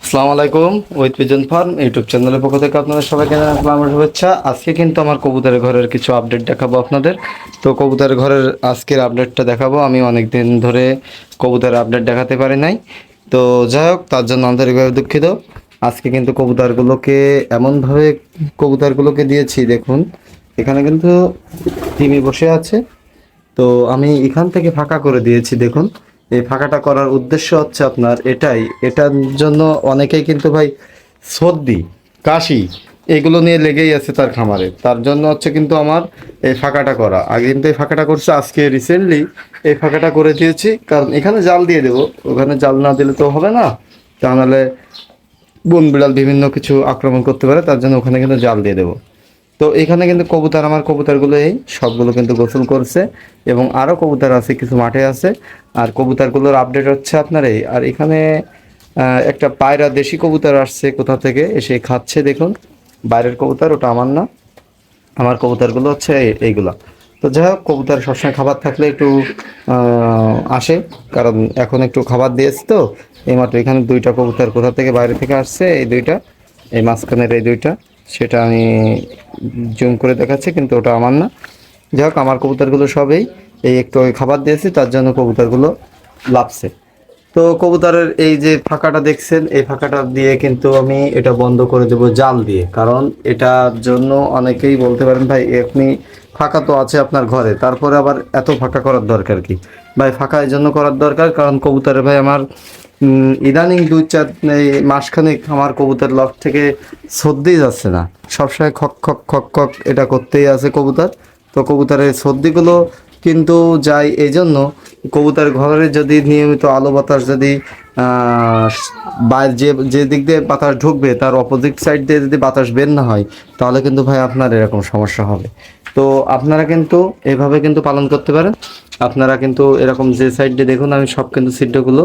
আসসালামু আলাইকুম। With pigeon farm YouTube চ্যানেলের পক্ষ থেকে আপনাদের সবাইকে জানাই আমার শুভেচ্ছা। আজকে কিন্তু আমার কবুতরের ঘরের কিছু আপডেট দেখাবো আপনাদের। তো কবুতরের ঘরের আজকের আপডেটটা দেখাবো। আমি অনেক দিন ধরে কবুতরের আপডেট দেখাতে পারি নাই, তো যাই হোক তার জন্য আন্তরিকভাবে দুঃখিত। আজকে কিন্তু কবুতরগুলোকে দিয়েছি। দেখুন এখানে কিন্তু টিমি বসে আছে, তো আমি এখান থেকে ফাঁকা করে দিয়েছি। দেখুন এই ফাঁকাটা করার উদ্দেশ্য হচ্ছে আপনার এটার জন্য অনেকেই কিন্তু ভাই সর্দি কাশি এগুলো নিয়ে লেগেই আছে তার খামারে, তার জন্য হচ্ছে কিন্তু আমার এই ফাঁকাটা করা। আগে কিন্তু এই ফাঁকাটা করছে, আজকে রিসেন্টলি এই ফাঁকাটা করে দিয়েছি, কারণ এখানে জাল দিয়ে দেবো। ওখানে জাল না দিলে তো হবে না, তা নাহলে বন বিড়াল বিভিন্ন কিছু আক্রমণ করতে পারে, তার জন্য ওখানে কিন্তু জাল দিয়ে দেবো। তো এখানে কিন্তু আমার কবুতরগুলো এই সবগুলো কিন্তু গোসল করছে, এবং আরও কবুতর আছে কিছু মাঠে আছে। আর কবুতরগুলোর আপডেট হচ্ছে আপনার এই। আর এখানে একটা পায়রা দেশি কবুতর আসছে কোথা থেকে এসে খাচ্ছে। দেখুন বাইরের কবুতর, ওটা আমার না, আমার কবুতরগুলো হচ্ছে এইগুলা। তো যাই হোক কবুতর সবসময় খাবার থাকলে একটু আসে, কারণ এখন একটু খাবার দিয়েছে। তো এইমাত্র এখানে দুইটা কবুতর কোথা থেকে বাইরে থেকে আসছে, এই দুইটা, এই মাঝখানের এই দুইটা, সেটা আমি জুম করে দেখাচ্ছি, কিন্তু ওটা আমার না। যাই হোক আমার কবুতরগুলো সবেই এই একটু খাবার দিয়েছি, তার জন্য কবুতরগুলো লাফছে। তো কবুতরের এই যে ফাঁকাটা দেখছেন, এই ফাঁকাটা দিয়ে কিন্তু আমি এটা বন্ধ করে দেবো জাল দিয়ে, কারণ এটার জন্য অনেকেই বলতে পারেন ভাই আপনি ফাঁকা তো আছে আপনার ঘরে, তারপরে আবার এত ফাঁকা করার দরকার কি? ভাই ফাঁকা এই জন্য করার দরকার, কারণ কবুতরে ভাই আমার ইদানিং দুই চার এই মাসখানেক আমার কবুতর লফট থেকে সর্দিই যাচ্ছে না, সবসময় খক খক খক খক এটা করতেই আছে কবুতর। তো কবুতরের সর্দিগুলো কিন্তু যায় এই জন্য, কবুতর ঘরে যদি নিয়মিত আলো বাতাস যদি বাইরে যে দিক দিয়ে বাতাস ঢুকবে তার অপোজিট সাইড দিয়ে যদি বাতাস বের না হয়, তাহলে কিন্তু ভাই আপনার এরকম সমস্যা হবে। তো আপনারা কিন্তু এভাবে কিন্তু পালন করতে পারেন। আপনারা কিন্তু এরকম যে সাইড দিয়ে দেখুন আমি সব কিন্তু সিটগুলো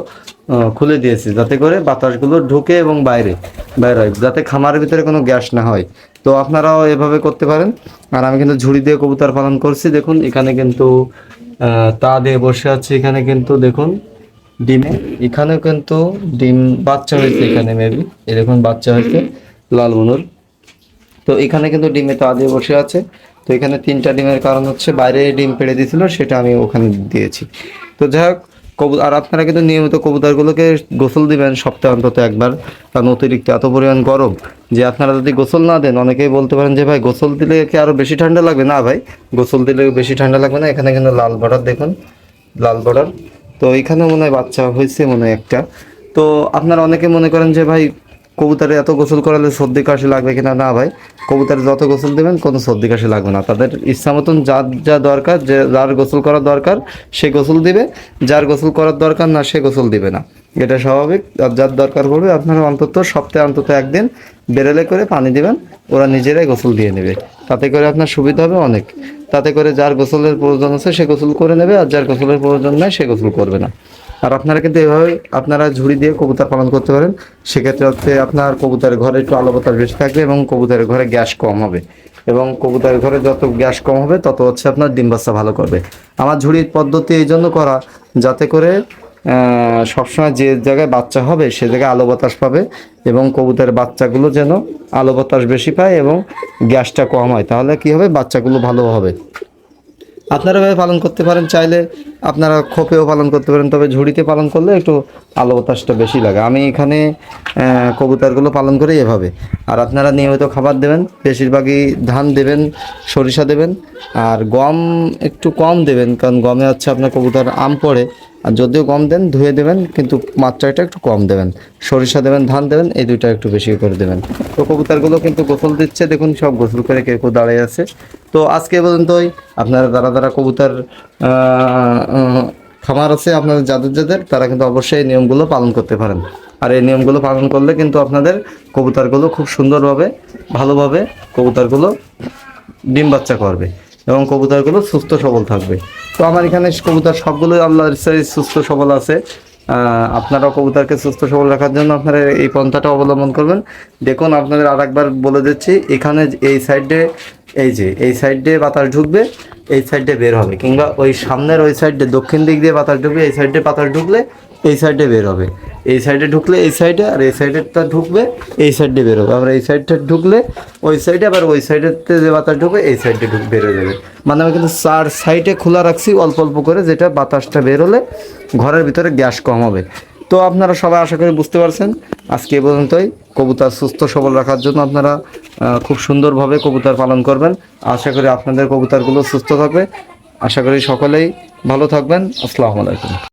খুলে দিয়েছি, যাতে করে বাতাসগুলো ঢুকে এবং বাইরে হয়, যাতে খামারের ভিতরে কোনো গ্যাস না হয়। তো আপনারাও এভাবে করতে পারেন। আর আমি কিন্তু ঝুড়ি দিয়ে কবুতর পালন করছি। দেখুন এখানে কিন্তু তা দিয়ে বসে আছে। এখানে কিন্তু দেখুন ডিমে, এখানেও কিন্তু ডিম বাচ্চা হয়েছে, এখানে মেবি এই দেখুন বাচ্চা হয়েছে লাল মনুর। তো এখানে কিন্তু ডিমে তা দিয়ে বসে আছে। তো এখানে তিনটা ডিমের কারণ হচ্ছে বাইরে ডিম পেড়ে দিয়েছিল, সেটা আমি ওখানে দিয়েছি। তো যাই হোক আর আপনারা কিন্তু নিয়মিত কবুতরগুলোকে গোসল দিবেন সপ্তাহে অন্তত একবার, কারণ অতিরিক্ত এত পরিমাণ গরম যে আপনারা যদি গোসল না দেন, অনেকেই বলতে পারেন যে ভাই গোসল দিলে কি আরও বেশি ঠান্ডা লাগবে? না ভাই, গোসল দিলে বেশি ঠান্ডা লাগবে না। এখানে কিন্তু লাল বর্ডার দেখুন, লাল বর্ডার। তো এইখানে মনে হয় বাচ্চা হয়েছে মনে হয় একটা। তো আপনারা অনেকে মনে করেন যে ভাই কবুতরে এত গোসল করালে সর্দি কাশি লাগবে কিনা? না ভাই, কবুতরে যত গোসল দেবেন কোনো সর্দি কাশি লাগবে না। তাদের ইচ্ছা মতন যার যা দরকার, যে যার গোসল করার দরকার সে গোসল দিবে, যার গোসল করার দরকার না সে গোসল দিবে না, এটা স্বাভাবিক। আর যার দরকার পড়বে আপনারা অন্তত সপ্তাহে অন্তত একদিন বেরেলে করে পানি দিবেন, ওরা নিজেরাই গোসল দিয়ে নেবে। তাতে করে আপনার সুবিধা হবে অনেক। তাতে করে যার গোসলের প্রয়োজন আছে সে গোসল করে নেবে, আর যার গোসলের প্রয়োজন নেই সে গোসল করবে না। আর আপনারা কিন্তু এভাবে আপনারা ঝুড়ি দিয়ে কবুতর পালন করতে পারেন। সেক্ষেত্রে হচ্ছে আপনার কবুতরের ঘরে একটু আলো বাতাস বেশি থাকবে, এবং কবুতরের ঘরে গ্যাস কম হবে, এবং কবুতরের ঘরে যত গ্যাস কম হবে তত হচ্ছে আপনার ডিম বাচ্চা ভালো করবে। আমার ঝুড়ির পদ্ধতি এই জন্য করা, যাতে করে সবসময় যে জায়গায় বাচ্চা হবে সে জায়গায় আলো বাতাস পাবে, এবং কবুতরের বাচ্চাগুলো যেন আলো বাতাস বেশি পায় এবং গ্যাসটা কম হয়, তাহলে কি হবে, বাচ্চাগুলো ভালো হবে। আপনারা এভাবে পালন করতে পারেন, চাইলে আপনারা খোপেও পালন করতে পারেন, তবে ঝুড়িতে পালন করলে একটু আলো বাতাসটা বেশি লাগে। আমি এখানে কবুতরগুলো পালন করি এভাবে। আর আপনারা নিয়মিত খাবার দেবেন, বেশিরভাগই ধান দেবেন, সরিষা দেবেন, আর গম একটু কম দেবেন, কারণ গমে হচ্ছে আপনার কবুতর আম পড়ে। আর যদিও গম দেন ধুয়ে দেবেন, কিন্তু মাত্রাটা একটু কম দেবেন। সরিষা দেবেন, ধান দেবেন, এই দুইটা একটু বেশি করে দেবেন। তো কবুতরগুলো কিন্তু গোসল দিচ্ছে, দেখুন সব গোসল করে কেউ কেউ দাঁড়িয়ে আছে। তো আজকে পর্যন্তই। আপনারা যারা কবুতর খামার আছে আপনাদের যাদের তারা কিন্তু অবশ্যই এই নিয়মগুলো পালন করতে পারেন। আর এই নিয়মগুলো পালন করলে কিন্তু আপনাদের কবুতরগুলো খুব সুন্দরভাবে ভালোভাবে কবুতরগুলো ডিম বাচ্চা করবে, এবং কবুতরগুলো সুস্থ সবল থাকবে। তো আমার এখানে কবুতর সবগুলোই আল্লাহর ইচ্ছায় সুস্থ সবল আছে। আপনারাও কবুতরকে সুস্থ সবল রাখার জন্য আপনারা এই পন্থাটা অবলম্বন করবেন। দেখুন আপনাদের আর একবার বলে দিচ্ছি, এখানে এই সাইডে এই সাইডে বাতাস ঢুকবে, এই সাইডে বের হবে, কিংবা ওই সামনের ওই সাইডে দক্ষিণ দিক দিয়ে বাতাস ঢুকবে, এই সাইডে বাতাস ঢুকলে এই সাইডে বের হবে, এই সাইডে ঢুকলে এই সাইডে, আর এই সাইডেরটা ঢুকবে এই সাইডে বের হবে, আবার এই সাইডটা ঢুকলে ওই সাইডে, আবার ওই সাইডেতে যে বাতাস ঢুকবে এই সাইডে বের হয়ে যাবে। মানে আমি কিন্তু 4 সাইডে খোলা রাখছি অল্প অল্প করে, যেটা বাতাসটা বের হলে ঘরের ভিতরে গ্যাস কম হবে। তো আপনারা সবাই আশা করি বুঝতে পারছেন। আজকে এ পর্যন্তই। কবুতর সুস্থ সবল রাখার জন্য আপনারা খুব সুন্দরভাবে কবুতর পালন করবেন। আশা করি আপনাদের কবুতরগুলো সুস্থ থাকবে। আশা করি সকলেই ভালো থাকবেন। আসসালামু আলাইকুম।